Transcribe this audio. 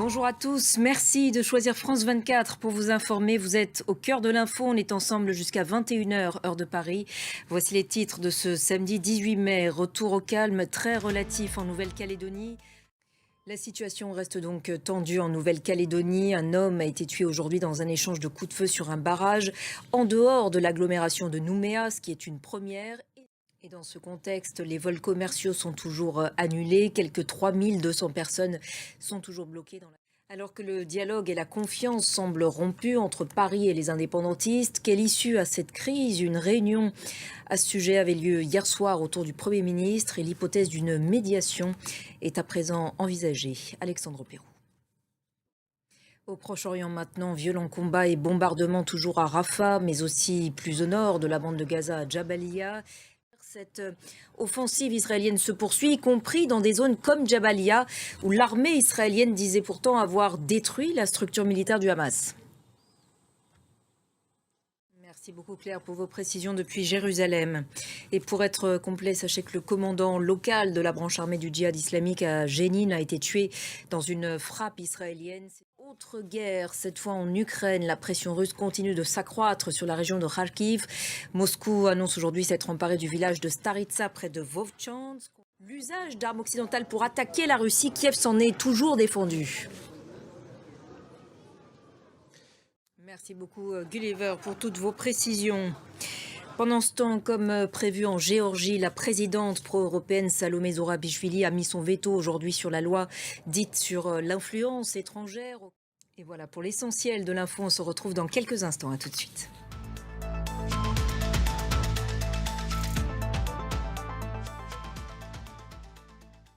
Bonjour à tous, merci de choisir France 24 pour vous informer. Vous êtes au cœur de l'info, on est ensemble jusqu'à 21 h heure de Paris. Voici les titres de ce samedi 18 mai. Retour au calme très relatif en Nouvelle-Calédonie. La situation reste donc tendue en Nouvelle-Calédonie. Un homme a été tué aujourd'hui dans un échange de coups de feu sur un barrage en dehors de l'agglomération de Nouméa, ce qui est une première. Et dans ce contexte, les vols commerciaux sont toujours annulés. Quelques 3200 personnes sont toujours bloquées dans la... Alors que le dialogue et la confiance semblent rompus entre Paris et les indépendantistes, quelle issue à cette crise? Une réunion à ce sujet avait lieu hier soir autour du Premier ministre et l'hypothèse d'une médiation est à présent envisagée. Alexandre Pérou. Au Proche-Orient maintenant, violents combats et bombardements toujours à Rafah, mais aussi plus au nord de la bande de Gaza à Jabalia. Cette offensive israélienne se poursuit, y compris dans des zones comme Jabalia, où l'armée israélienne disait pourtant avoir détruit la structure militaire du Hamas. Merci beaucoup Claire pour vos précisions depuis Jérusalem. Et pour être complet, sachez que le commandant local de la branche armée du djihad islamique à Jénine a été tué dans une frappe israélienne. Autre guerre, cette fois en Ukraine. La pression russe continue de s'accroître sur la région de Kharkiv. Moscou annonce aujourd'hui s'être emparé du village de Staritsa près de Vovchansk. L'usage d'armes occidentales pour attaquer la Russie, Kiev s'en est toujours défendu. Merci beaucoup Gulliver pour toutes vos précisions. Pendant ce temps, comme prévu en Géorgie, la présidente pro-européenne Salomé Zourabichvili a mis son veto aujourd'hui sur la loi dite sur l'influence étrangère. Et voilà pour l'essentiel de l'info, on se retrouve dans quelques instants, à tout de suite.